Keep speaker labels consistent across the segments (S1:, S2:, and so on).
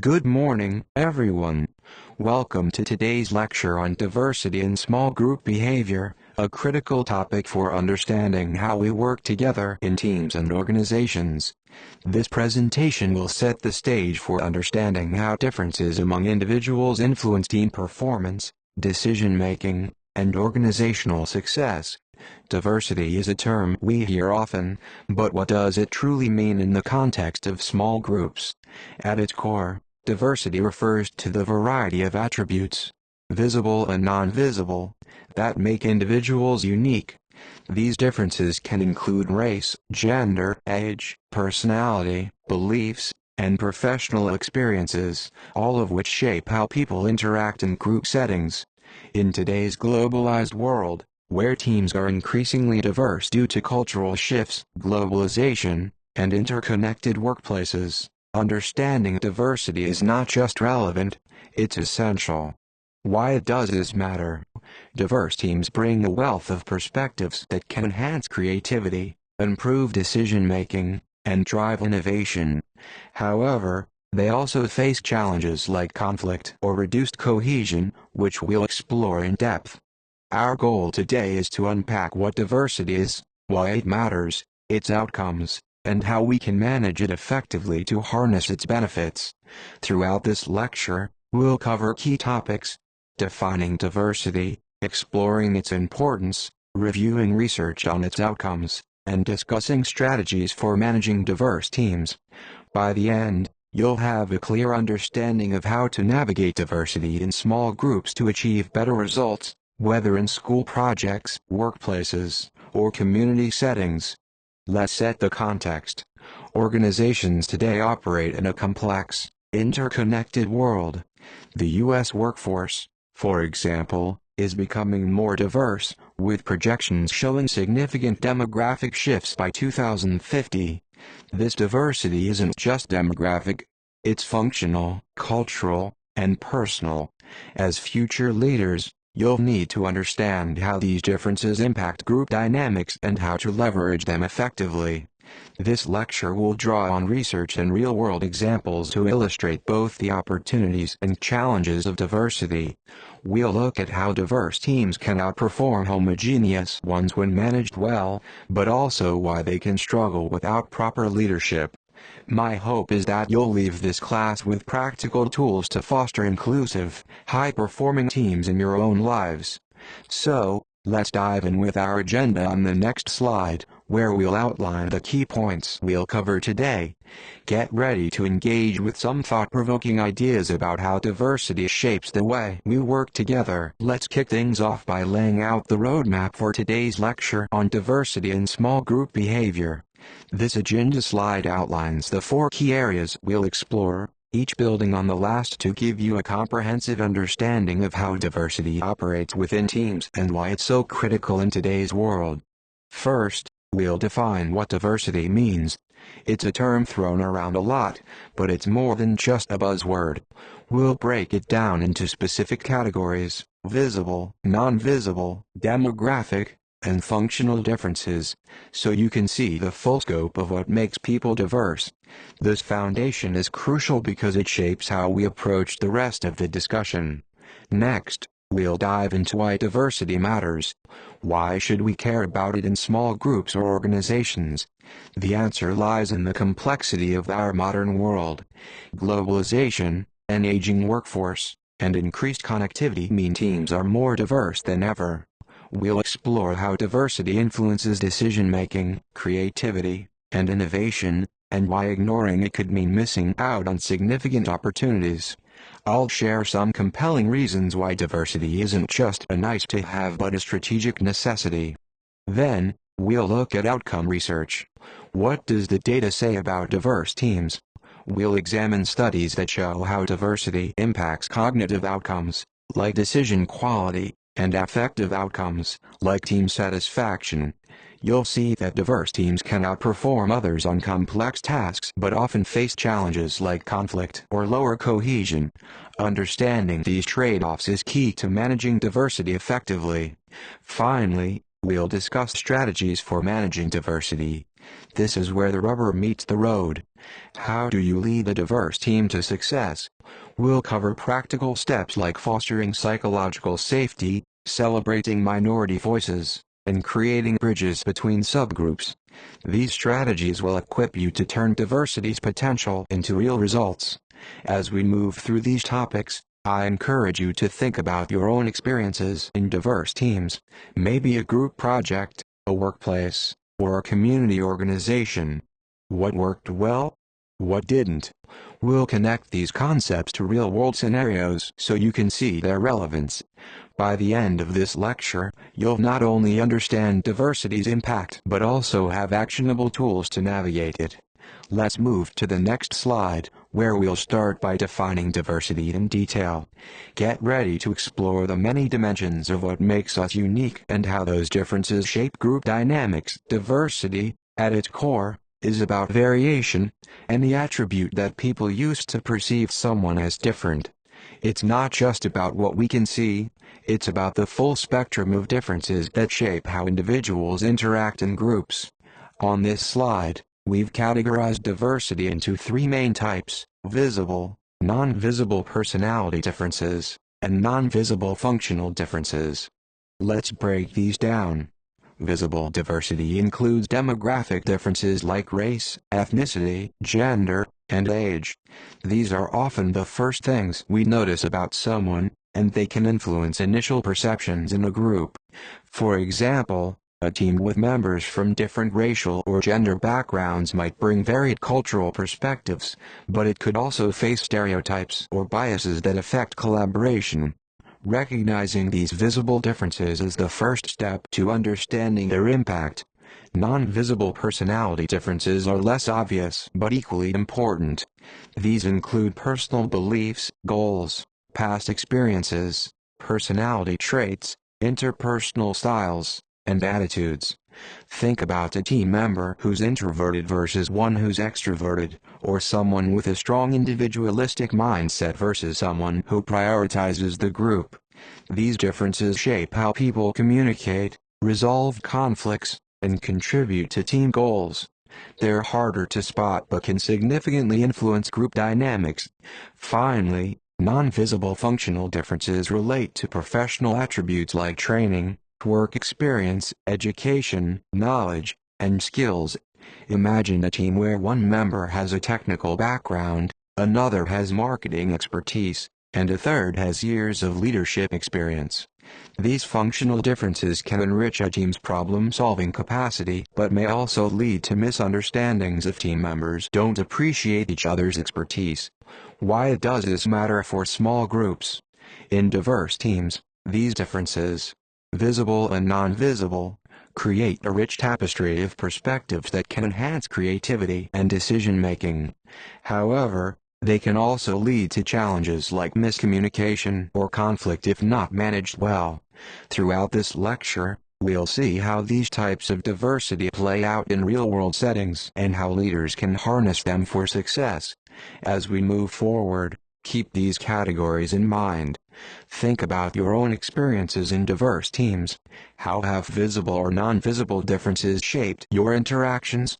S1: Good morning, everyone. Welcome to today's lecture on diversity in small group behavior, a critical topic for understanding how we work together in teams and organizations. This presentation will set the stage for understanding how differences among individuals influence team performance, decision-making, and organizational success. Diversity is a term we hear often, but what does it truly mean in the context of small groups? At its core, diversity refers to the variety of attributes, visible and non-visible, that make individuals unique. These differences can include race, gender, age, personality, beliefs, and professional experiences, all of which shape how people interact in group settings. In today's globalized world, where teams are increasingly diverse due to cultural shifts, globalization, and interconnected workplaces, understanding diversity is not just relevant, it's essential. Why does this matter? Diverse teams bring a wealth of perspectives that can enhance creativity, improve decision-making, and drive innovation. However, they also face challenges like conflict or reduced cohesion, which we'll explore in depth. Our goal today is to unpack what diversity is, why it matters, its outcomes, and how we can manage it effectively to harness its benefits. Throughout this lecture, we'll cover key topics: defining diversity, exploring its importance, reviewing research on its outcomes, and discussing strategies for managing diverse teams. By the end, you'll have a clear understanding of how to navigate diversity in small groups to achieve better results, whether in school projects, workplaces, or community settings. Let's set the context. Organizations today operate in a complex, interconnected world. The U.S. workforce, for example, is becoming more diverse, with projections showing significant demographic shifts by 2050. This diversity isn't just demographic, it's functional, cultural, and personal. As future leaders, you'll need to understand how these differences impact group dynamics and how to leverage them effectively. This lecture will draw on research and real-world examples to illustrate both the opportunities and challenges of diversity. We'll look at how diverse teams can outperform homogeneous ones when managed well, but also why they can struggle without proper leadership. My hope is that you'll leave this class with practical tools to foster inclusive, high-performing teams in your own lives. So, let's dive in with our agenda on the next slide, where we'll outline the key points we'll cover today. Get ready to engage with some thought-provoking ideas about how diversity shapes the way we work together. Let's kick things off by laying out the roadmap for today's lecture on diversity in small group behavior. This agenda slide outlines the 4 key areas we'll explore, each building on the last to give you a comprehensive understanding of how diversity operates within teams and why it's so critical in today's world. First, we'll define what diversity means. It's a term thrown around a lot, but it's more than just a buzzword. We'll break it down into specific categories: visible, non-visible, demographic, and functional differences, so you can see the full scope of what makes people diverse. This foundation is crucial because it shapes how we approach the rest of the discussion. Next, we'll dive into why diversity matters. Why should we care about it in small groups or organizations? The answer lies in the complexity of our modern world. Globalization, an aging workforce, and increased connectivity mean teams are more diverse than ever. We'll explore how diversity influences decision-making, creativity, and innovation, and why ignoring it could mean missing out on significant opportunities. I'll share some compelling reasons why diversity isn't just a nice-to-have but a strategic necessity. Then, we'll look at outcome research. What does the data say about diverse teams? We'll examine studies that show how diversity impacts cognitive outcomes, like decision quality, and affective outcomes, like team satisfaction. You'll see that diverse teams can outperform others on complex tasks but often face challenges like conflict or lower cohesion. Understanding these trade-offs is key to managing diversity effectively. Finally, we'll discuss strategies for managing diversity. This is where the rubber meets the road. How do you lead a diverse team to success? We'll cover practical steps like fostering psychological safety, celebrating minority voices, and creating bridges between subgroups. These strategies will equip you to turn diversity's potential into real results. As we move through these topics, I encourage you to think about your own experiences in diverse teams, maybe a group project, a workplace, or a community organization. What worked well? What didn't? We'll connect these concepts to real-world scenarios so you can see their relevance. By the end of this lecture, you'll not only understand diversity's impact but also have actionable tools to navigate it. Let's move to the next slide, where we'll start by defining diversity in detail. Get ready to explore the many dimensions of what makes us unique and how those differences shape group dynamics. Diversity, at its core, is about variation, any attribute that people use to perceive someone as different. It's not just about what we can see, it's about the full spectrum of differences that shape how individuals interact in groups. On this slide, we've categorized diversity into three main types: visible, non-visible personality differences, and non-visible functional differences. Let's break these down. Visible diversity includes demographic differences like race, ethnicity, gender, and age. These are often the first things we notice about someone, and they can influence initial perceptions in a group. For example, a team with members from different racial or gender backgrounds might bring varied cultural perspectives, but it could also face stereotypes or biases that affect collaboration. Recognizing these visible differences is the first step to understanding their impact. Non-visible personality differences are less obvious but equally important. These include personal beliefs, goals, past experiences, personality traits, interpersonal styles, and attitudes. Think about a team member who's introverted versus one who's extroverted, or someone with a strong individualistic mindset versus someone who prioritizes the group. These differences shape how people communicate, resolve conflicts, and contribute to team goals. They're harder to spot but can significantly influence group dynamics. Finally, non-visible functional differences relate to professional attributes like training, work experience, education, knowledge, and skills. Imagine a team where one member has a technical background, another has marketing expertise, and a third has years of leadership experience. These functional differences can enrich a team's problem-solving capacity but may also lead to misunderstandings if team members don't appreciate each other's expertise. Why does this matter for small groups? In diverse teams, these differences, visible and non-visible, create a rich tapestry of perspectives that can enhance creativity and decision-making. However, they can also lead to challenges like miscommunication or conflict if not managed well. Throughout this lecture, we'll see how these types of diversity play out in real-world settings and how leaders can harness them for success. As we move forward, keep these categories in mind. Think about your own experiences in diverse teams. How have visible or non-visible differences shaped your interactions?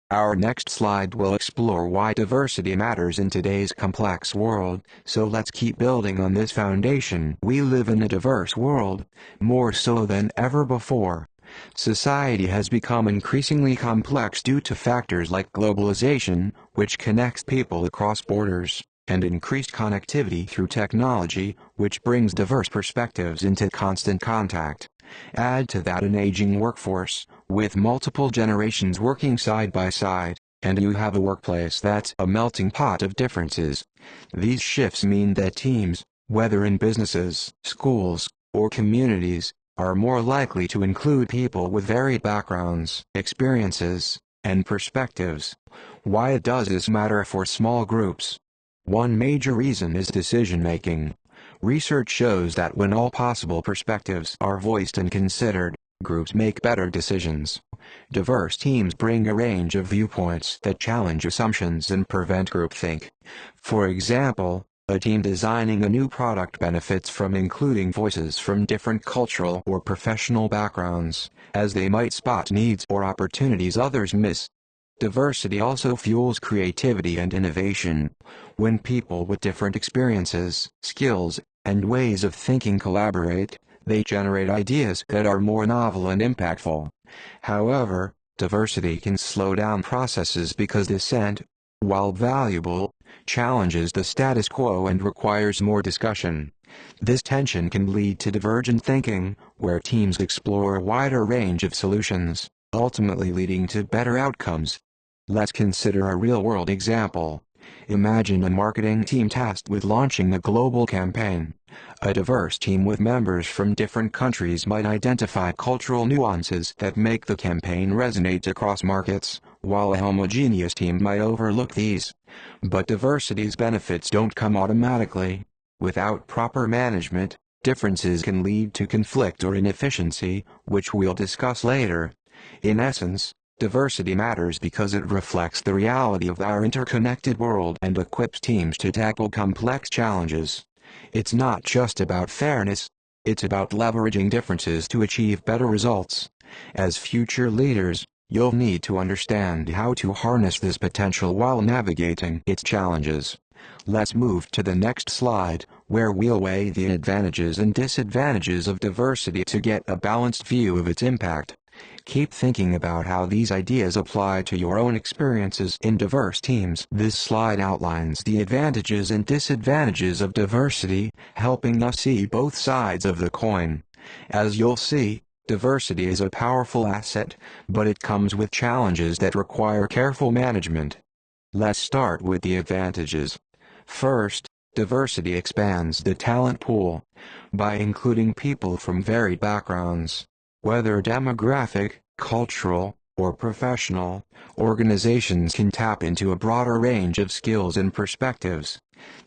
S1: Our next slide will explore why diversity matters in today's complex world, so let's keep building on this foundation. We live in a diverse world, more so than ever before. Society has become increasingly complex due to factors like globalization, which connects people across borders, and increased connectivity through technology, which brings diverse perspectives into constant contact. Add to that an aging workforce, with multiple generations working side by side, and you have a workplace that's a melting pot of differences. These shifts mean that teams, whether in businesses, schools, or communities, are more likely to include people with varied backgrounds, experiences, and perspectives. Why does this matter for small groups? One major reason is decision-making. Research shows that when all possible perspectives are voiced and considered, groups make better decisions. Diverse teams bring a range of viewpoints that challenge assumptions and prevent groupthink. For example, a team designing a new product benefits from including voices from different cultural or professional backgrounds, as they might spot needs or opportunities others miss. diversity also fuels creativity and innovation. When people with different experiences, skills, and ways of thinking collaborate, they generate ideas that are more novel and impactful. However, diversity can slow down processes because dissent, while valuable, challenges the status quo and requires more discussion. This tension can lead to divergent thinking, where teams explore a wider range of solutions, ultimately leading to better outcomes. Let's consider a real-world example. Imagine a marketing team tasked with launching a global campaign. A diverse team with members from different countries might identify cultural nuances that make the campaign resonate across markets, while a homogeneous team might overlook these. But diversity's benefits don't come automatically. Without proper management, differences can lead to conflict or inefficiency, which we'll discuss later. In essence, diversity matters because it reflects the reality of our interconnected world and equips teams to tackle complex challenges. It's not just about fairness, it's about leveraging differences to achieve better results. As future leaders, you'll need to understand how to harness this potential while navigating its challenges. Let's move to the next slide, where we'll weigh the advantages and disadvantages of diversity to get a balanced view of its impact. Keep thinking about how these ideas apply to your own experiences in diverse teams. This slide outlines the advantages and disadvantages of diversity, helping us see both sides of the coin. As you'll see, diversity is a powerful asset, but it comes with challenges that require careful management. Let's start with the advantages. First, diversity expands the talent pool. By including people from varied backgrounds, whether demographic, cultural, or professional, organizations can tap into a broader range of skills and perspectives.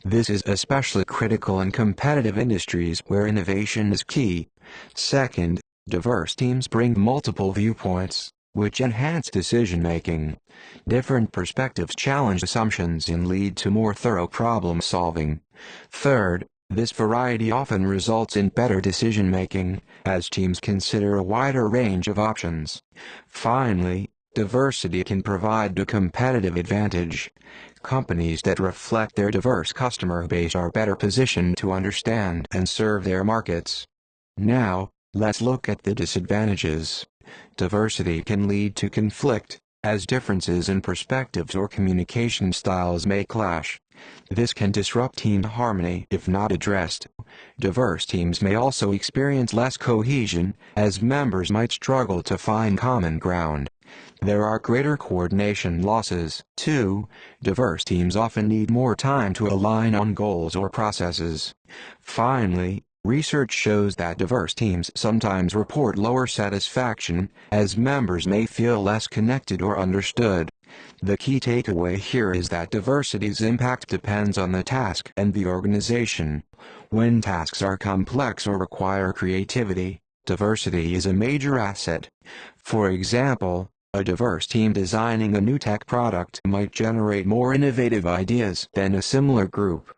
S1: This is especially critical in competitive industries where innovation is key. Second, diverse teams bring multiple viewpoints, which enhance decision-making. Different perspectives challenge assumptions and lead to more thorough problem-solving. Third, this variety often results in better decision-making, as teams consider a wider range of options. Finally, diversity can provide a competitive advantage. Companies that reflect their diverse customer base are better positioned to understand and serve their markets. Now, let's look at the disadvantages. Diversity can lead to conflict, as differences in perspectives or communication styles may clash. This can disrupt team harmony if not addressed. Diverse teams may also experience less cohesion, as members might struggle to find common ground. There are greater coordination losses, too. Diverse teams often need more time to align on goals or processes. Finally, research shows that diverse teams sometimes report lower satisfaction, as members may feel less connected or understood. The key takeaway here is that diversity's impact depends on the task and the organization. When tasks are complex or require creativity, diversity is a major asset. For example, a diverse team designing a new tech product might generate more innovative ideas than a similar group.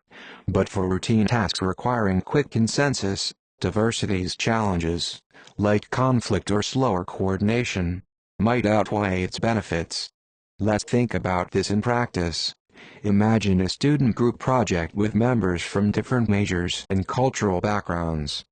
S1: But for routine tasks requiring quick consensus, diversity's challenges, like conflict or slower coordination, might outweigh its benefits. Let's think about this in practice. Imagine a student group project with members from different majors and cultural backgrounds.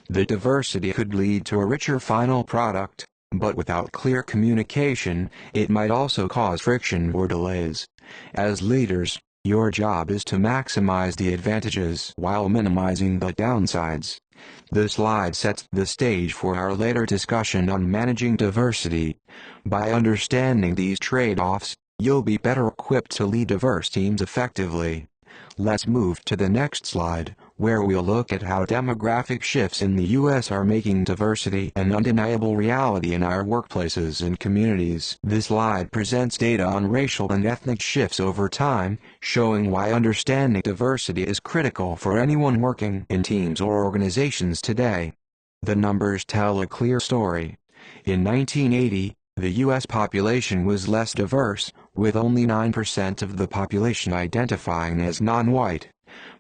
S1: The diversity could lead to a richer final product, but without clear communication, it might also cause friction or delays. As leaders, your job is to maximize the advantages while minimizing the downsides. The slide sets the stage for our later discussion on managing diversity. By understanding these trade-offs, you'll be better equipped to lead diverse teams effectively. Let's move to the next slide, where we'll look at how demographic shifts in the U.S. are making diversity an undeniable reality in our workplaces and communities. This slide presents data on racial and ethnic shifts over time, showing why understanding diversity is critical for anyone working in teams or organizations today. The numbers tell a clear story. In 1980, the U.S. population was less diverse, with only 9% of the population identifying as non-white.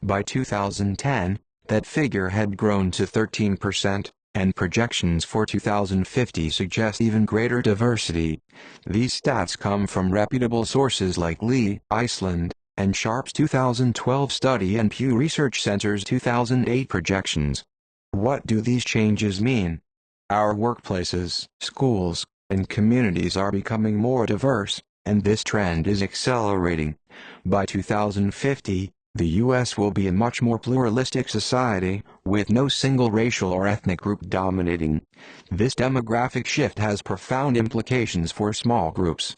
S1: By 2010, that figure had grown to 13%, and projections for 2050 suggest even greater diversity. These stats come from reputable sources like Lee, Iceland, and Sharp's 2012 study and Pew Research Center's 2008 projections. What do these changes mean? Our workplaces, schools, and communities are becoming more diverse, and this trend is accelerating. By 2050, the U.S. will be a much more pluralistic society, with no single racial or ethnic group dominating. This demographic shift has profound implications for small groups.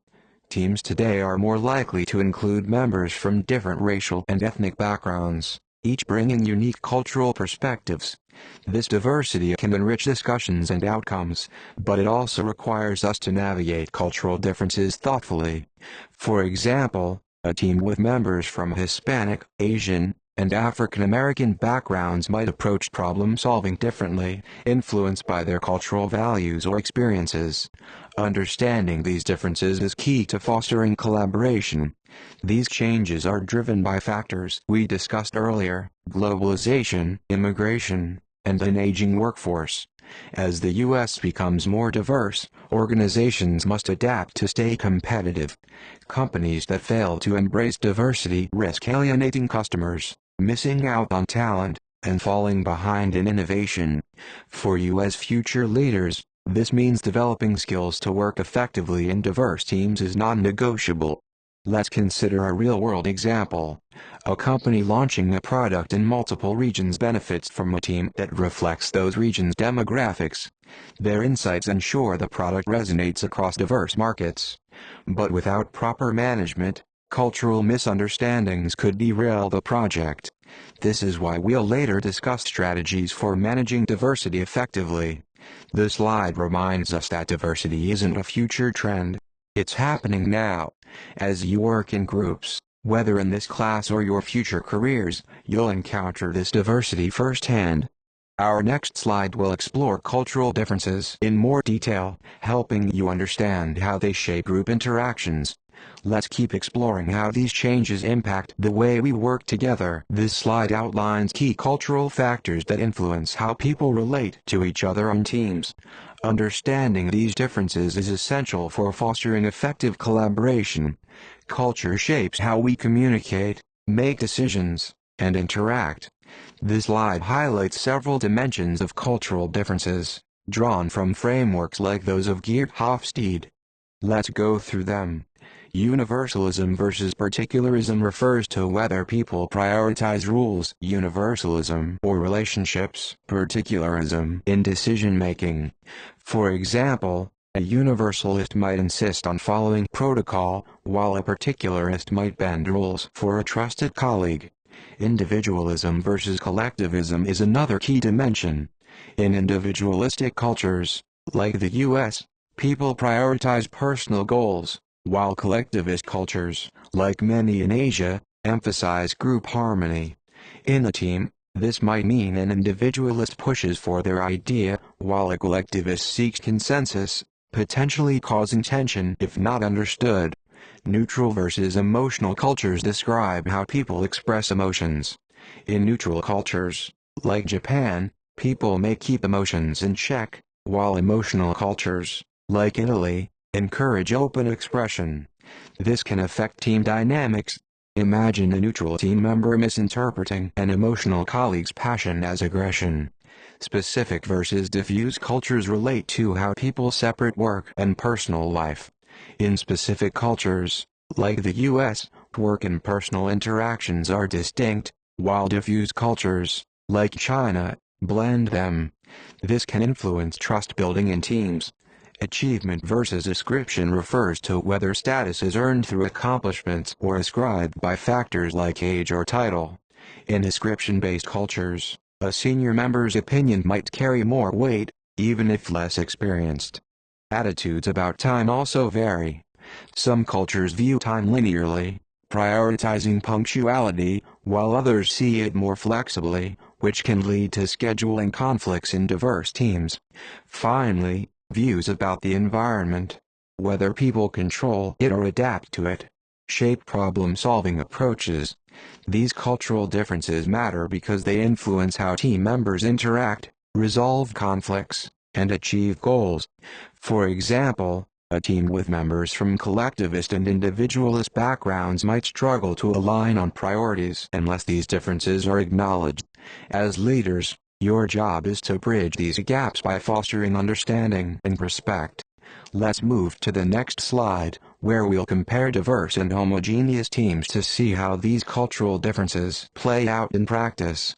S1: Teams today are more likely to include members from different racial and ethnic backgrounds, each bringing unique cultural perspectives. This diversity can enrich discussions and outcomes, but it also requires us to navigate cultural differences thoughtfully. For example, a team with members from Hispanic, Asian, and African American backgrounds might approach problem solving differently, influenced by their cultural values or experiences. Understanding these differences is key to fostering collaboration. These changes are driven by factors we discussed earlier: globalization, immigration, and an aging workforce. As the U.S. becomes more diverse, organizations must adapt to stay competitive. Companies that fail to embrace diversity risk alienating customers, missing out on talent, and falling behind in innovation. For you as future leaders, this means developing skills to work effectively in diverse teams is non-negotiable. Let's consider a real-world example. A company launching a product in multiple regions benefits from a team that reflects those regions' demographics. Their insights ensure the product resonates across diverse markets. But without proper management, cultural misunderstandings could derail the project. This is why we'll later discuss strategies for managing diversity effectively. This slide reminds us that diversity isn't a future trend. It's happening now. As you work in groups, whether in this class or your future careers, you'll encounter this diversity firsthand. Our next slide will explore cultural differences in more detail, helping you understand how they shape group interactions. Let's keep exploring how these changes impact the way we work together. This slide outlines key cultural factors that influence how people relate to each other on teams. Understanding these differences is essential for fostering effective collaboration. Culture shapes how we communicate, make decisions, and interact. This slide highlights several dimensions of cultural differences, drawn from frameworks like those of Geert Hofstede. Let's go through them. Universalism versus particularism refers to whether people prioritize rules, universalism, or relationships, particularism, in decision-making. For example, a universalist might insist on following protocol, while a particularist might bend rules for a trusted colleague. Individualism versus collectivism is another key dimension. In individualistic cultures, like the U.S., people prioritize personal goals, while collectivist cultures, like many in Asia, emphasize group harmony. In a team, this might mean an individualist pushes for their idea, while a collectivist seeks consensus, potentially causing tension if not understood. Neutral versus emotional cultures describe how people express emotions. In neutral cultures, like Japan, people may keep emotions in check, while emotional cultures, like Italy, encourage open expression. This can affect team dynamics. Imagine a neutral team member misinterpreting an emotional colleague's passion as aggression. Specific versus diffuse cultures relate to how people separate work and personal life. In specific cultures, like the U.S., work and personal interactions are distinct, while diffuse cultures, like China, blend them. This can influence trust building in teams. Achievement versus ascription refers to whether status is earned through accomplishments or ascribed by factors like age or title. In ascription-based cultures, a senior member's opinion might carry more weight, even if less experienced. Attitudes about time also vary. Some cultures view time linearly, prioritizing punctuality, while others see it more flexibly, which can lead to scheduling conflicts in diverse teams. Finally, views about the environment, whether people control it or adapt to it, shape problem-solving approaches. These cultural differences matter because they influence how team members interact, resolve conflicts, and achieve goals. For example, a team with members from collectivist and individualist backgrounds might struggle to align on priorities unless these differences are acknowledged. As leaders, your job is to bridge these gaps by fostering understanding and respect. Let's move to the next slide, where we'll compare diverse and homogeneous teams to see how these cultural differences play out in practice.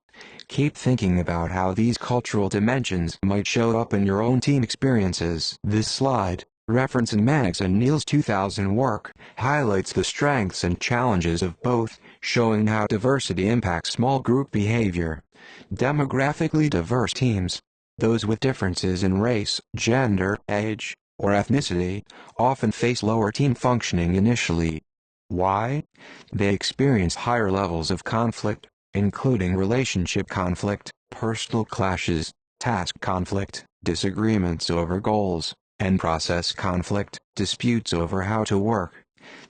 S1: Keep thinking about how these cultural dimensions might show up in your own team experiences. This slide, referencing Mannix and Neal's 2000 work, highlights the strengths and challenges of both, showing how diversity impacts small group behavior. Demographically diverse teams, those with differences in race, gender, age, or ethnicity, often face lower team functioning initially. Why? They experience higher levels of conflict, including relationship conflict, personal clashes, task conflict, disagreements over goals, and process conflict, disputes over how to work.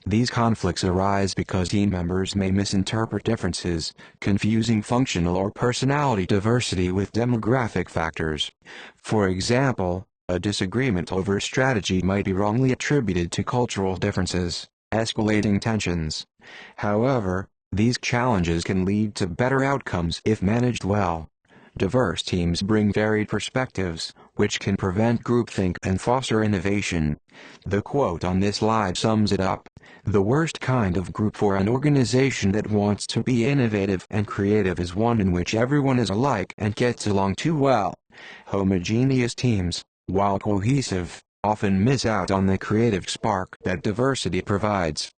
S1: These conflicts arise because team members may misinterpret differences, confusing functional or personality diversity with demographic factors. For example, a disagreement over strategy might be wrongly attributed to cultural differences, escalating tensions. However, these challenges can lead to better outcomes if managed well. Diverse teams bring varied perspectives, which can prevent groupthink and foster innovation. The quote on this slide sums it up: "The worst kind of group for an organization that wants to be innovative and creative is one in which everyone is alike and gets along too well." Homogeneous teams, while cohesive, often miss out on the creative spark that diversity provides.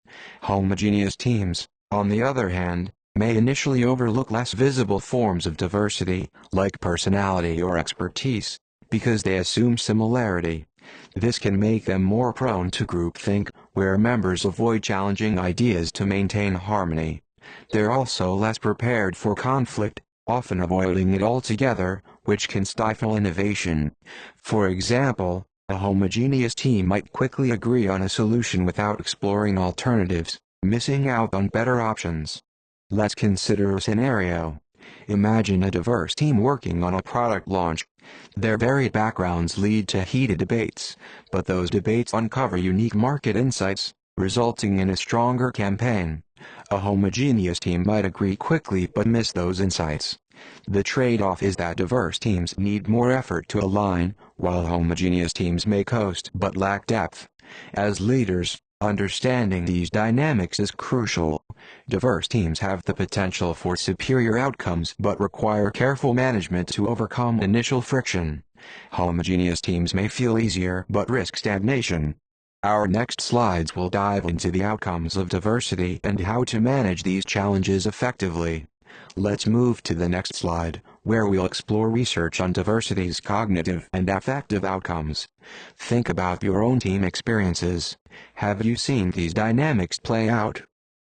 S1: Homogeneous teams, on the other hand, may initially overlook less visible forms of diversity, like personality or expertise, because they assume similarity. This can make them more prone to groupthink, where members avoid challenging ideas to maintain harmony. They're also less prepared for conflict, often avoiding it altogether, which can stifle innovation. For example, a homogeneous team might quickly agree on a solution without exploring alternatives, missing out on better options. Let's consider a scenario. Imagine a diverse team working on a product launch. Their varied backgrounds lead to heated debates, but those debates uncover unique market insights, resulting in a stronger campaign. A homogeneous team might agree quickly but miss those insights. The trade-off is that diverse teams need more effort to align, while homogeneous teams may coast but lack depth. As leaders, understanding these dynamics is crucial. Diverse teams have the potential for superior outcomes but require careful management to overcome initial friction. Homogeneous teams may feel easier but risk stagnation. Our next slides will dive into the outcomes of diversity and how to manage these challenges effectively. Let's move to the next slide, where we'll explore research on diversity's cognitive and affective outcomes. Think about your own team experiences. Have you seen these dynamics play out?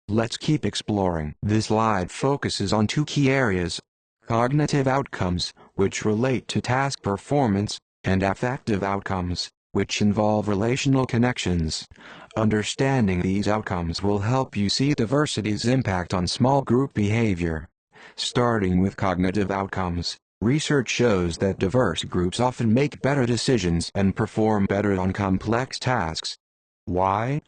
S1: Let's keep exploring. This slide focuses on two key areas: cognitive outcomes, which relate to task performance, and affective outcomes, which involve relational connections. Understanding these outcomes will help you see diversity's impact on small group behavior. Starting with cognitive outcomes, research shows that diverse groups often make better decisions and perform better on complex tasks. Why?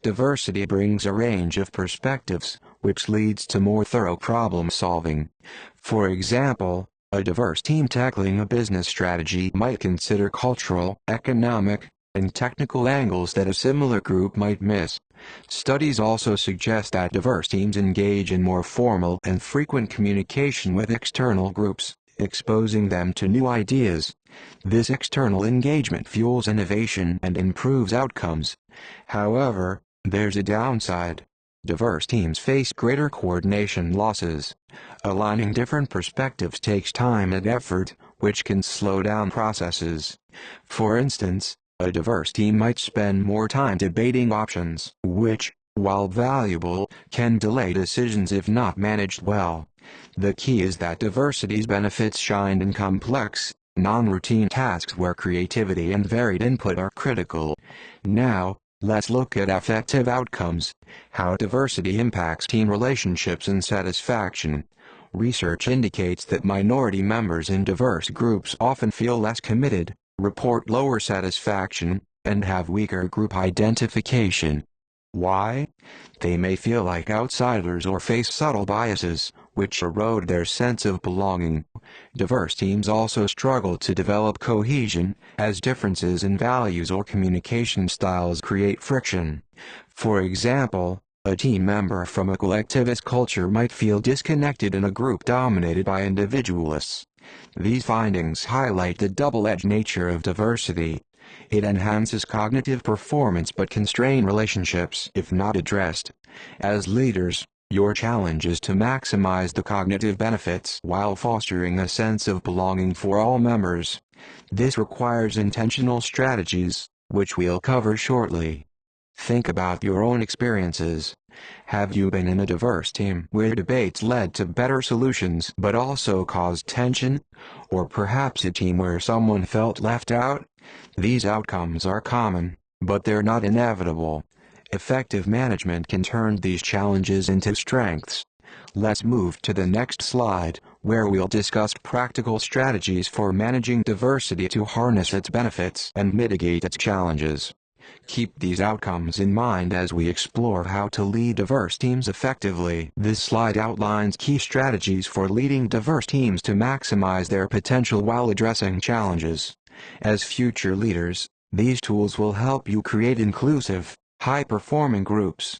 S1: Diversity brings a range of perspectives, which leads to more thorough problem solving. For example, a diverse team tackling a business strategy might consider cultural, economic, and technical angles that a similar group might miss. Studies also suggest that diverse teams engage in more formal and frequent communication with external groups, exposing them to new ideas. This external engagement fuels innovation and improves outcomes. However, there's a downside. Diverse teams face greater coordination losses. Aligning different perspectives takes time and effort, which can slow down processes. For instance, a diverse team might spend more time debating options, which, while valuable, can delay decisions if not managed well. The key is that diversity's benefits shine in complex, non-routine tasks where creativity and varied input are critical. Now, let's look at affective outcomes, how diversity impacts team relationships and satisfaction. Research indicates that minority members in diverse groups often feel less committed, report lower satisfaction, and have weaker group identification. Why? They may feel like outsiders or face subtle biases, which erode their sense of belonging. Diverse teams also struggle to develop cohesion, as differences in values or communication styles create friction. For example, a team member from a collectivist culture might feel disconnected in a group dominated by individualists. These findings highlight the double-edged nature of diversity. It enhances cognitive performance but can strain relationships if not addressed. As leaders, your challenge is to maximize the cognitive benefits while fostering a sense of belonging for all members. This requires intentional strategies, which we'll cover shortly. Think about your own experiences. Have you been in a diverse team where debates led to better solutions but also caused tension? Or perhaps a team where someone felt left out? These outcomes are common, but they're not inevitable. Effective management can turn these challenges into strengths. Let's move to the next slide, where we'll discuss practical strategies for managing diversity to harness its benefits and mitigate its challenges. Keep these outcomes in mind as we explore how to lead diverse teams effectively. This slide outlines key strategies for leading diverse teams to maximize their potential while addressing challenges. As future leaders, these tools will help you create inclusive, high-performing groups.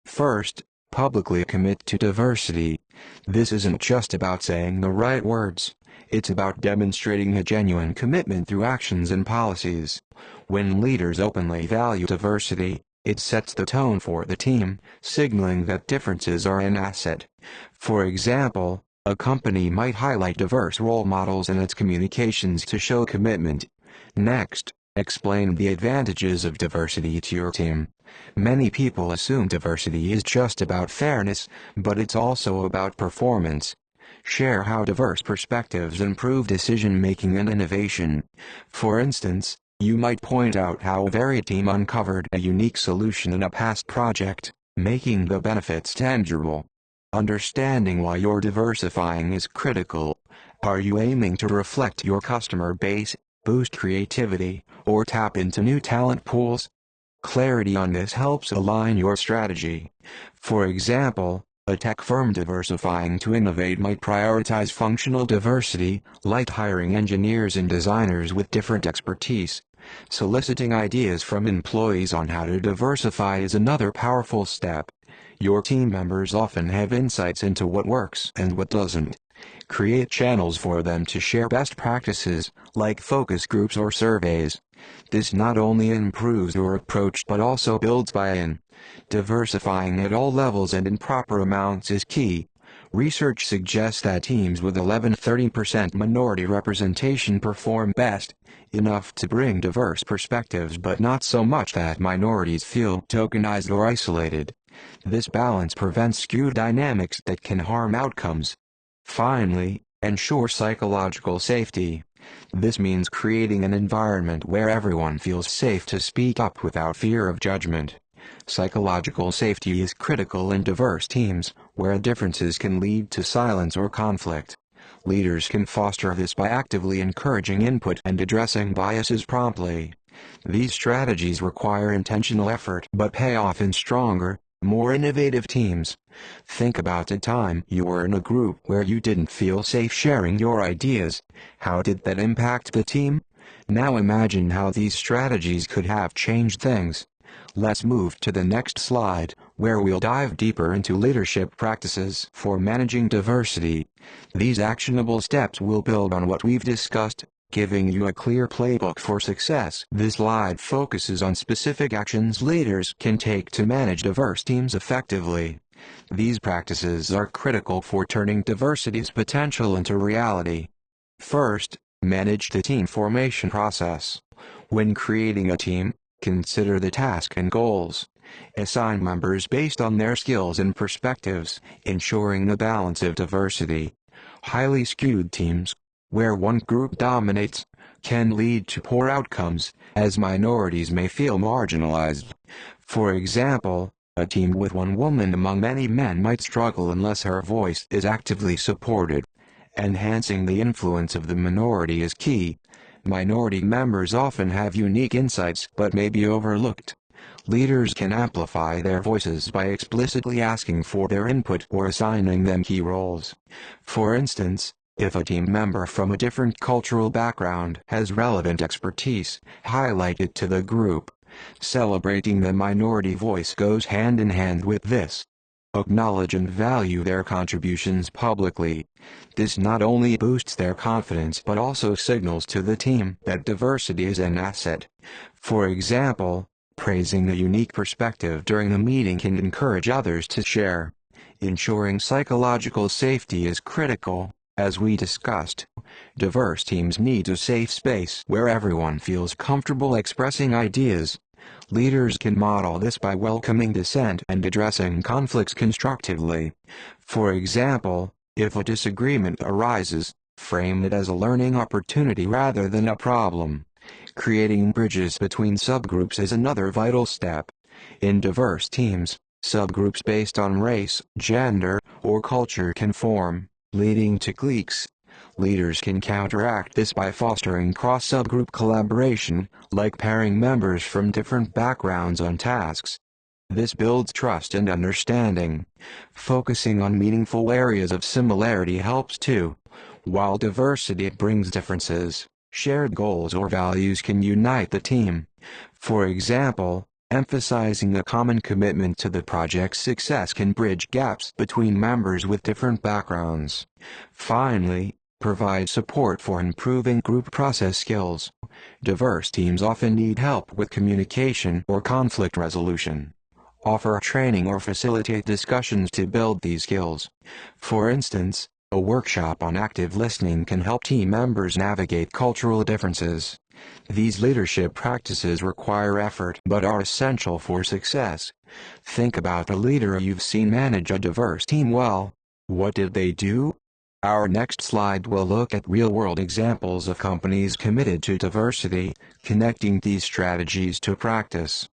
S1: First, publicly commit to diversity. This isn't just about saying the right words. It's about demonstrating a genuine commitment through actions and policies. When leaders openly value diversity, it sets the tone for the team, signaling that differences are an asset. For example, a company might highlight diverse role models in its communications to show commitment. Next, explain the advantages of diversity to your team. Many people assume diversity is just about fairness, but it's also about performance. Share how diverse perspectives improve decision-making and innovation. For instance, you might point out how a varied team uncovered a unique solution in a past project, making the benefits tangible. Understanding why you're diversifying is critical. Are you aiming to reflect your customer base, boost creativity, or tap into new talent pools? Clarity on this helps align your strategy. For example, a tech firm diversifying to innovate might prioritize functional diversity, like hiring engineers and designers with different expertise. Soliciting ideas from employees on how to diversify is another powerful step. Your team members often have insights into what works and what doesn't. Create channels for them to share best practices, like focus groups or surveys. This not only improves your approach but also builds buy-in. Diversifying at all levels and in proper amounts is key. Research suggests that teams with 11–13% minority representation perform best, enough to bring diverse perspectives but not so much that minorities feel tokenized or isolated. This balance prevents skewed dynamics that can harm outcomes. Finally, ensure psychological safety. This means creating an environment where everyone feels safe to speak up without fear of judgment. Psychological safety is critical in diverse teams, where differences can lead to silence or conflict. Leaders can foster this by actively encouraging input and addressing biases promptly. These strategies require intentional effort but pay off in stronger, more innovative teams. Think about a time you were in a group where you didn't feel safe sharing your ideas. How did that impact the team? Now imagine how these strategies could have changed things. Let's move to the next slide, where we'll dive deeper into leadership practices for managing diversity. These actionable steps will build on what we've discussed, giving you a clear playbook for success. This slide focuses on specific actions leaders can take to manage diverse teams effectively. These practices are critical for turning diversity's potential into reality. First, manage the team formation process. When creating a team, consider the task and goals. Assign members based on their skills and perspectives, ensuring a balance of diversity. Highly skewed teams, where one group dominates, can lead to poor outcomes, as minorities may feel marginalized. For example, A team with one woman among many men might struggle unless her voice is actively supported. Enhancing the influence of the minority is key. Minority members often have unique insights but may be overlooked. Leaders can amplify their voices by explicitly asking for their input or assigning them key roles. For instance, if a team member from a different cultural background has relevant expertise, highlight it to the group. Celebrating the minority voice goes hand in hand with this. Acknowledge and value their contributions publicly. This not only boosts their confidence but also signals to the team that diversity is an asset. For example, praising a unique perspective during the meeting can encourage others to share. Ensuring psychological safety is critical. As we discussed, diverse teams need a safe space where everyone feels comfortable expressing ideas. Leaders can model this by welcoming dissent and addressing conflicts constructively. For example, if a disagreement arises, frame it as a learning opportunity rather than a problem. Creating bridges between subgroups is another vital step. In diverse teams, subgroups based on race, gender, or culture can form, leading to cliques. Leaders can counteract this by fostering cross-subgroup collaboration, like pairing members from different backgrounds on tasks. This builds trust and understanding. Focusing on meaningful areas of similarity helps too. While diversity brings differences, shared goals or values can unite the team. For example, emphasizing a common commitment to the project's success can bridge gaps between members with different backgrounds. Finally, provide support for improving group process skills. Diverse teams often need help with communication or conflict resolution. Offer training or facilitate discussions to build these skills. For instance, a workshop on active listening can help team members navigate cultural differences. These leadership practices require effort but are essential for success. Think about a leader you've seen manage a diverse team well. What did they do? Our next slide will look at real-world examples of companies committed to diversity, connecting these strategies to practice.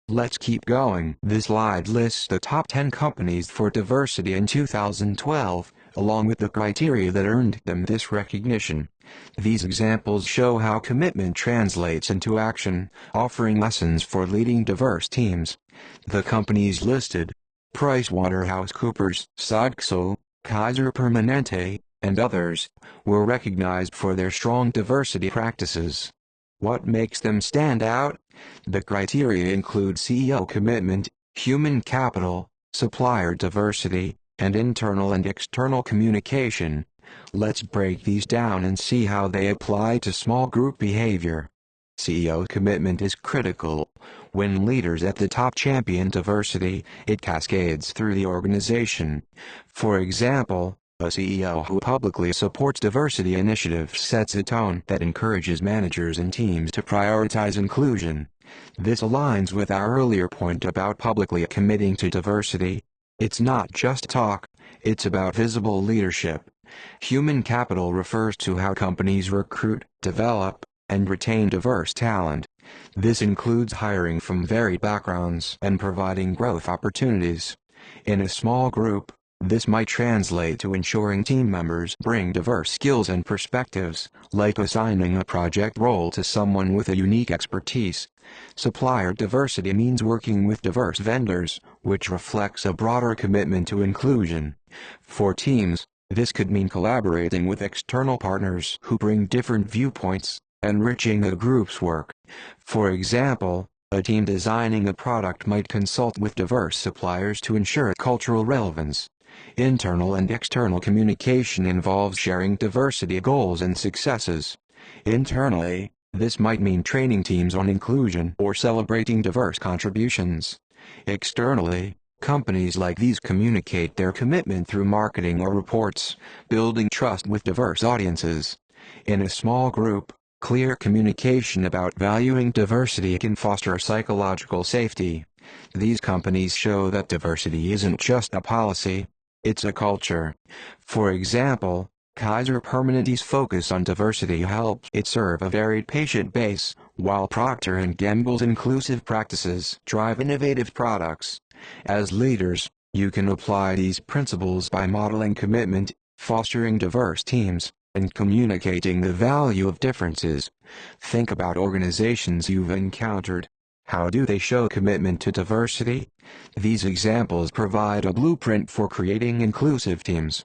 S1: Let's keep going. This slide lists the top 10 companies for diversity in 2012, along with the criteria that earned them this recognition. These examples show how commitment translates into action, offering lessons for leading diverse teams. The companies listed: PricewaterhouseCoopers, Sodexo, Kaiser Permanente, and others, were recognized for their strong diversity practices. What makes them stand out? The criteria include CEO commitment, human capital, supplier diversity, and internal and external communication. Let's break these down and see how they apply to small group behavior. CEO commitment is critical. When leaders at the top champion diversity, it cascades through the organization. For example, a CEO who publicly supports diversity initiatives sets a tone that encourages managers and teams to prioritize inclusion. This aligns with our earlier point about publicly committing to diversity. It's not just talk, it's about visible leadership. Human capital refers to how companies recruit, develop, and retain diverse talent. This includes hiring from varied backgrounds and providing growth opportunities. In a small group, this might translate to ensuring team members bring diverse skills and perspectives, like assigning a project role to someone with a unique expertise. Supplier diversity means working with diverse vendors, which reflects a broader commitment to inclusion. For teams, this could mean collaborating with external partners who bring different viewpoints, enriching the group's work. For example, a team designing a product might consult with diverse suppliers to ensure cultural relevance. Internal and external communication involves sharing diversity goals and successes. Internally, this might mean training teams on inclusion or celebrating diverse contributions. Externally, companies like these communicate their commitment through marketing or reports, building trust with diverse audiences. In a small group, clear communication about valuing diversity can foster psychological safety. These companies show that diversity isn't just a policy, it's a culture. For example, Kaiser Permanente's focus on diversity helps it serve a varied patient base, while Procter & Gamble's inclusive practices drive innovative products. As leaders, you can apply these principles by modeling commitment, fostering diverse teams, and communicating the value of differences. Think about organizations you've encountered. How do they show commitment to diversity? These examples provide a blueprint for creating inclusive teams.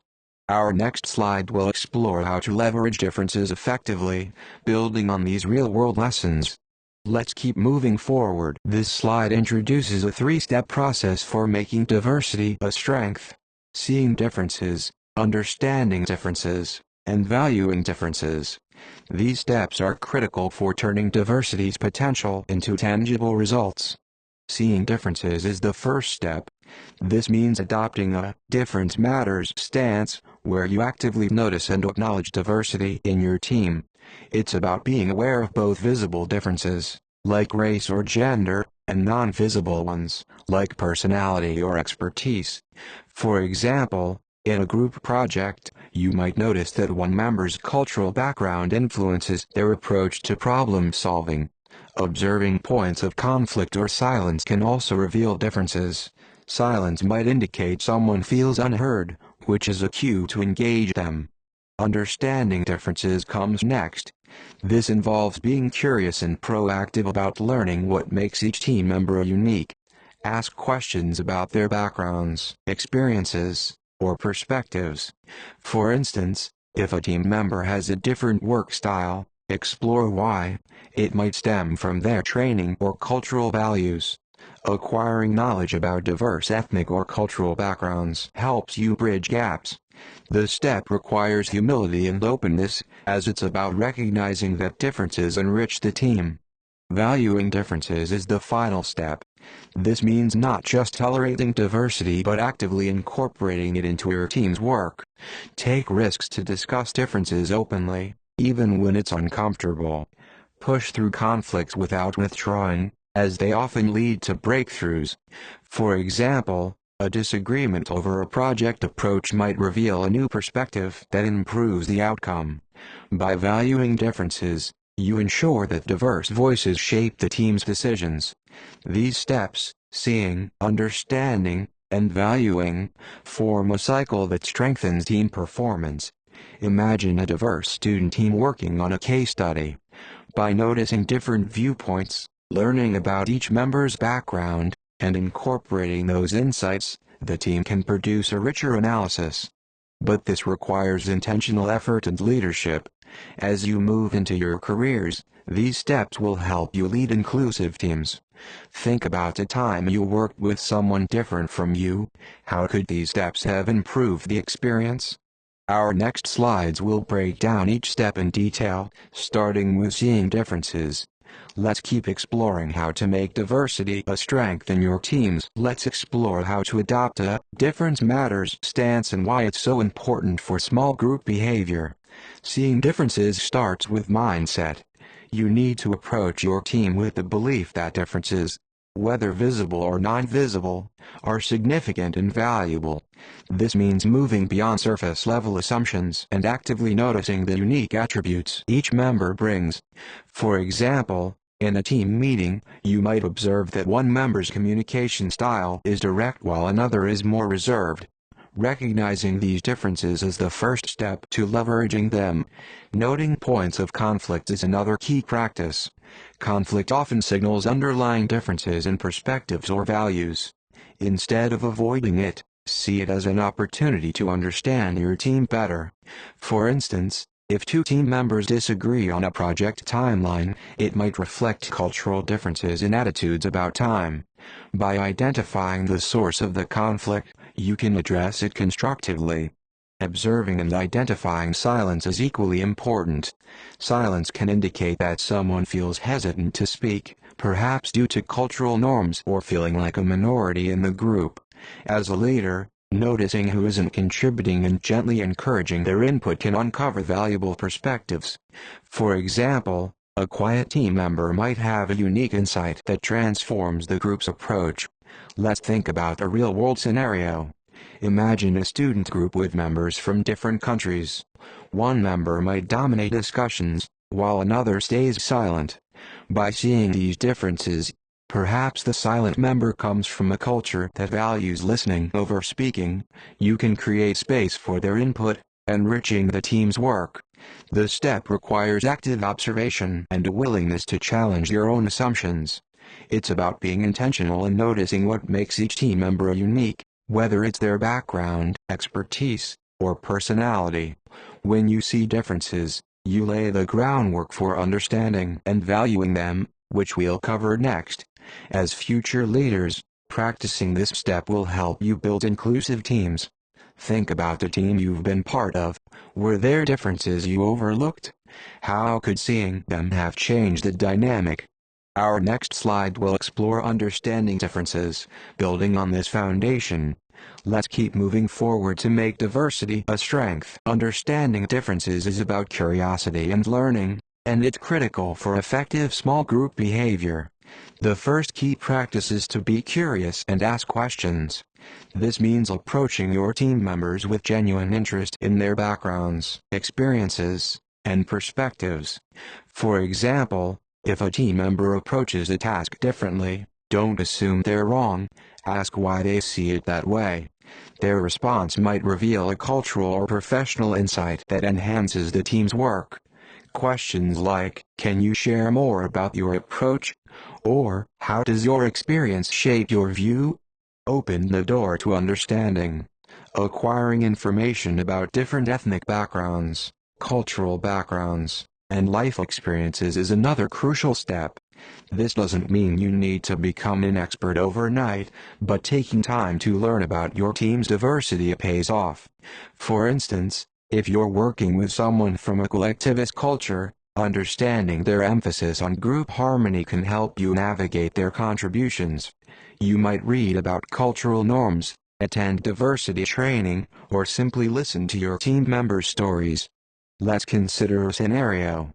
S1: Our next slide will explore how to leverage differences effectively, building on these real-world lessons. Let's keep moving forward. This slide introduces a three-step process for making diversity a strength: seeing differences, understanding differences, and valuing differences. These steps are critical for turning diversity's potential into tangible results. Seeing differences is the first step. This means adopting a "difference matters" stance, where you actively notice and acknowledge diversity in your team. It's about being aware of both visible differences, like race or gender, and non-visible ones, like personality or expertise. For example, in a group project, you might notice that one member's cultural background influences their approach to problem solving. Observing points of conflict or silence can also reveal differences. Silence might indicate someone feels unheard, which is a cue to engage them. Understanding differences comes next. This involves being curious and proactive about learning what makes each team member unique. Ask questions about their backgrounds, experiences, or perspectives. For instance, if a team member has a different work style, explore why. It might stem from their training or cultural values. Acquiring knowledge about diverse ethnic or cultural backgrounds helps you bridge gaps. The step requires humility and openness, as it's about recognizing that differences enrich the team. Valuing differences is the final step. This means not just tolerating diversity but actively incorporating it into your team's work. Take risks to discuss differences openly, even when it's uncomfortable. Push through conflicts without withdrawing, as they often lead to breakthroughs. For example, a disagreement over a project approach might reveal a new perspective that improves the outcome. By valuing differences, you ensure that diverse voices shape the team's decisions. These steps, seeing, understanding, and valuing, form a cycle that strengthens team performance. Imagine a diverse student team working on a case study. By noticing different viewpoints, learning about each member's background, and incorporating those insights, the team can produce a richer analysis. But this requires intentional effort and leadership. As you move into your careers, these steps will help you lead inclusive teams. Think about a time you worked with someone different from you. How could these steps have improved the experience? Our next slides will break down each step in detail, starting with seeing differences. Let's keep exploring how to make diversity a strength in your teams. Let's explore how to adopt a "difference matters" stance and why it's so important for small group behavior. Seeing differences starts with mindset. You need to approach your team with the belief that differences, whether visible or non-visible, are significant and valuable. This means moving beyond surface-level assumptions and actively noticing the unique attributes each member brings. For example, in a team meeting, you might observe that one member's communication style is direct while another is more reserved. Recognizing these differences is the first step to leveraging them. Noting points of conflict is another key practice. Conflict often signals underlying differences in perspectives or values. Instead of avoiding it, see it as an opportunity to understand your team better. For instance, if two team members disagree on a project timeline, it might reflect cultural differences in attitudes about time. By identifying the source of the conflict, you can address it constructively. Observing and identifying silence is equally important. Silence can indicate that someone feels hesitant to speak, perhaps due to cultural norms or feeling like a minority in the group. As a leader, noticing who isn't contributing and gently encouraging their input can uncover valuable perspectives. For example, a quiet team member might have a unique insight that transforms the group's approach. Let's think about a real-world scenario. Imagine a student group with members from different countries. One member might dominate discussions, while another stays silent. By seeing these differences, perhaps the silent member comes from a culture that values listening over speaking, you can create space for their input, enriching the team's work. The step requires active observation and a willingness to challenge your own assumptions. It's about being intentional and noticing what makes each team member unique, whether it's their background, expertise, or personality. When you see differences, you lay the groundwork for understanding and valuing them, which we'll cover next. As future leaders, practicing this step will help you build inclusive teams. Think about the team you've been part of. Were there differences you overlooked? How could seeing them have changed the dynamic? Our next slide will explore understanding differences, building on this foundation. Let's keep moving forward to make diversity a strength. Understanding differences is about curiosity and learning, and it's critical for effective small group behavior. The first key practice is to be curious and ask questions. This means approaching your team members with genuine interest in their backgrounds, experiences, and perspectives. For example, if a team member approaches a task differently, don't assume they're wrong, ask why they see it that way. Their response might reveal a cultural or professional insight that enhances the team's work. Questions like, "Can you share more about your approach?" or "How does your experience shape your view?" open the door to understanding. Acquiring information about different ethnic backgrounds, cultural backgrounds, and life experiences is another crucial step. This doesn't mean you need to become an expert overnight, but taking time to learn about your team's diversity pays off. For instance, if you're working with someone from a collectivist culture, understanding their emphasis on group harmony can help you navigate their contributions. You might read about cultural norms, attend diversity training, or simply listen to your team members' stories. Let's consider a scenario.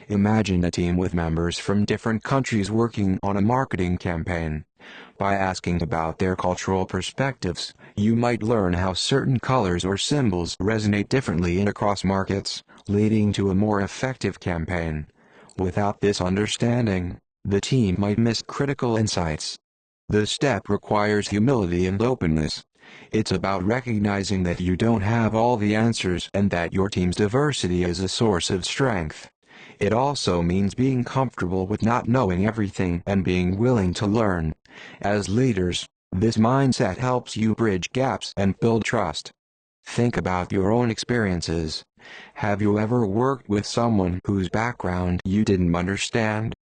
S1: Imagine a team with members from different countries working on a marketing campaign. By asking about their cultural perspectives, you might learn how certain colors or symbols resonate differently across markets, leading to a more effective campaign. Without this understanding, the team might miss critical insights. The step requires humility and openness. It's about recognizing that you don't have all the answers and that your team's diversity is a source of strength. It also means being comfortable with not knowing everything and being willing to learn. As leaders, this mindset helps you bridge gaps and build trust. Think about your own experiences. Have you ever worked with someone whose background you didn't understand?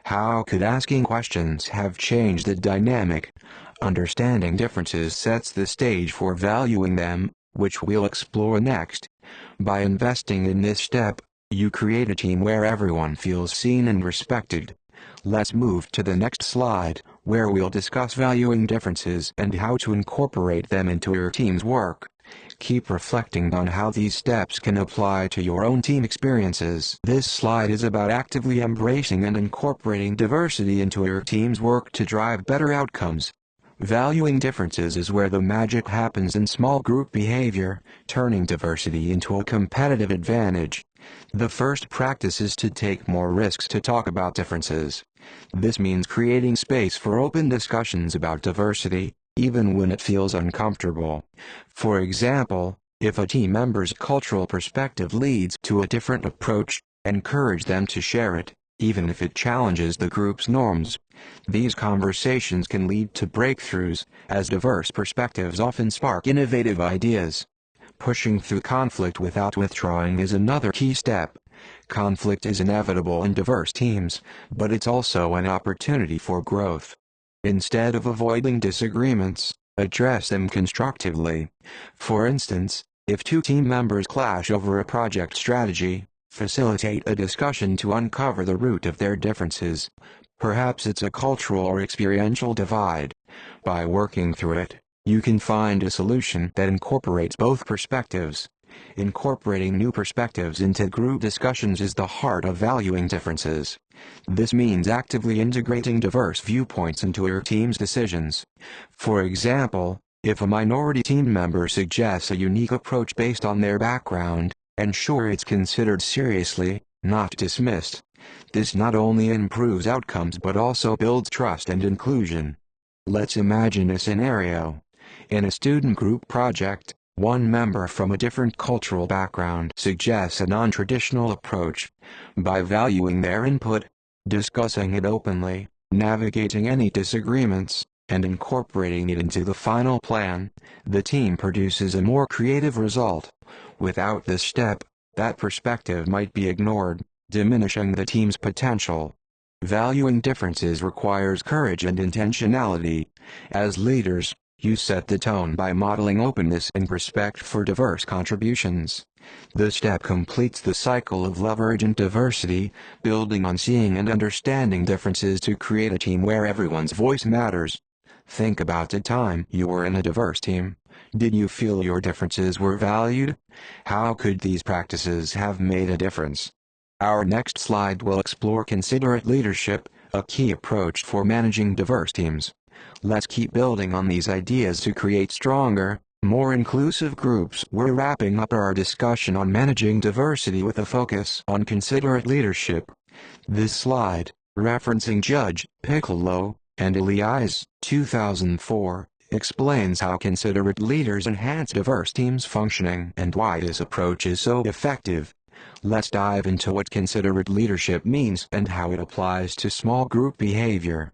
S1: How could asking questions have changed the dynamic? Understanding differences sets the stage for valuing them, which we'll explore next. By investing in this step, you create a team where everyone feels seen and respected. Let's move to the next slide, where we'll discuss valuing differences and how to incorporate them into your team's work. Keep reflecting on how these steps can apply to your own team experiences. This slide is about actively embracing and incorporating diversity into your team's work to drive better outcomes. Valuing differences is where the magic happens in small group behavior, turning diversity into a competitive advantage. The first practice is to take more risks to talk about differences. This means creating space for open discussions about diversity, even when it feels uncomfortable. For example, if a team member's cultural perspective leads to a different approach, encourage them to share it, even if it challenges the group's norms. These conversations can lead to breakthroughs, as diverse perspectives often spark innovative ideas. Pushing through conflict without withdrawing is another key step. Conflict is inevitable in diverse teams, but it's also an opportunity for growth. Instead of avoiding disagreements, address them constructively. For instance, if two team members clash over a project strategy, facilitate a discussion to uncover the root of their differences. Perhaps it's a cultural or experiential divide. By working through it, you can find a solution that incorporates both perspectives. Incorporating new perspectives into group discussions is the heart of valuing differences. This means actively integrating diverse viewpoints into your team's decisions. For example, if a minority team member suggests a unique approach based on their background, ensure it's considered seriously, not dismissed. This not only improves outcomes but also builds trust and inclusion. Let's imagine a scenario. In a student group project, one member from a different cultural background suggests a non-traditional approach. By valuing their input, discussing it openly, navigating any disagreements, and incorporating it into the final plan, the team produces a more creative result. Without this step, that perspective might be ignored, diminishing the team's potential. Valuing differences requires courage and intentionality. As leaders, you set the tone by modeling openness and respect for diverse contributions. This step completes the cycle of leverage and diversity, building on seeing and understanding differences to create a team where everyone's voice matters. Think about the time you were in a diverse team. Did you feel your differences were valued? How could these practices have made a difference? Our next slide will explore considerate leadership, a key approach for managing diverse teams. Let's keep building on these ideas to create stronger, more inclusive groups. We're wrapping up our discussion on managing diversity with a focus on considerate leadership. This slide, referencing Judge Piccolo and Elias, 2004, explains how considerate leaders enhance diverse teams' functioning and why this approach is so effective. Let's dive into what considerate leadership means and how it applies to small group behavior.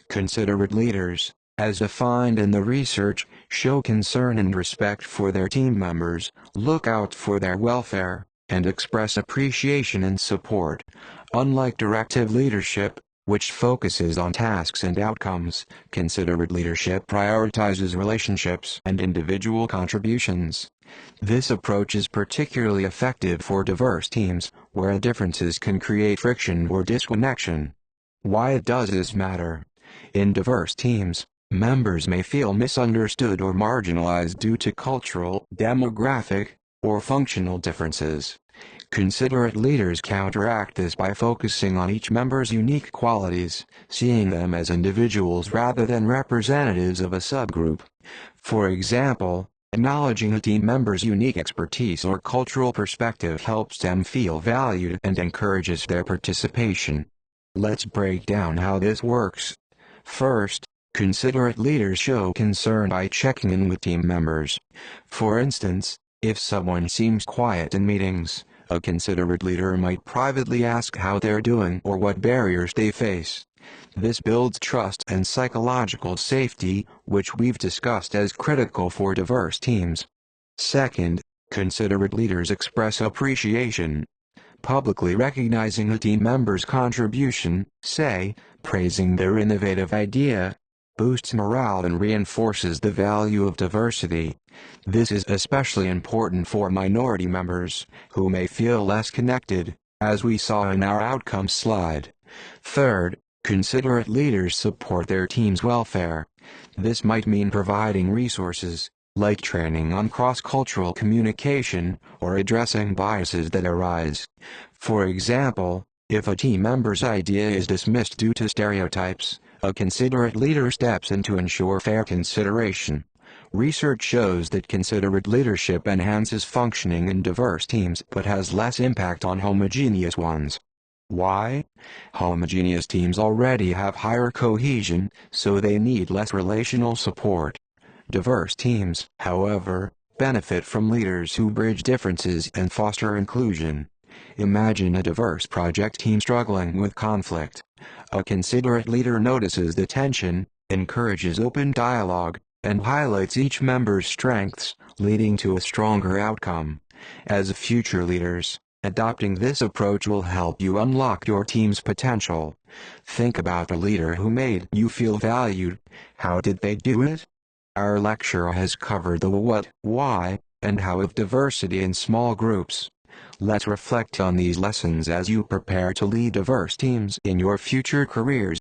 S1: Considerate leaders, as defined in the research, show concern and respect for their team members, look out for their welfare, and express appreciation and support. Unlike directive leadership, which focuses on tasks and outcomes, considerate leadership prioritizes relationships and individual contributions. This approach is particularly effective for diverse teams, where differences can create friction or disconnection. Why does this matter? In diverse teams, members may feel misunderstood or marginalized due to cultural, demographic, or functional differences. Considerate leaders counteract this by focusing on each member's unique qualities, seeing them as individuals rather than representatives of a subgroup. For example, acknowledging a team member's unique expertise or cultural perspective helps them feel valued and encourages their participation. Let's break down how this works. First, considerate leaders show concern by checking in with team members. For instance, if someone seems quiet in meetings, a considerate leader might privately ask how they're doing or what barriers they face. This builds trust and psychological safety, which we've discussed as critical for diverse teams. Second, considerate leaders express appreciation. Publicly recognizing a team member's contribution, say, praising their innovative idea, boosts morale and reinforces the value of diversity. This is especially important for minority members, who may feel less connected, as we saw in our outcomes slide. Third, considerate leaders support their team's welfare. This might mean providing resources, like training on cross-cultural communication, or addressing biases that arise. For example, if a team member's idea is dismissed due to stereotypes, a considerate leader steps in to ensure fair consideration. Research shows that considerate leadership enhances functioning in diverse teams but has less impact on homogeneous ones. Why? Homogeneous teams already have higher cohesion, so they need less relational support. Diverse teams, however, benefit from leaders who bridge differences and foster inclusion. Imagine a diverse project team struggling with conflict. A considerate leader notices the tension, encourages open dialogue, and highlights each member's strengths, leading to a stronger outcome. As future leaders, adopting this approach will help you unlock your team's potential. Think about a leader who made you feel valued. How did they do it? Our lecture has covered the what, why, and how of diversity in small groups. Let's reflect on these lessons as you prepare to lead diverse teams in your future careers.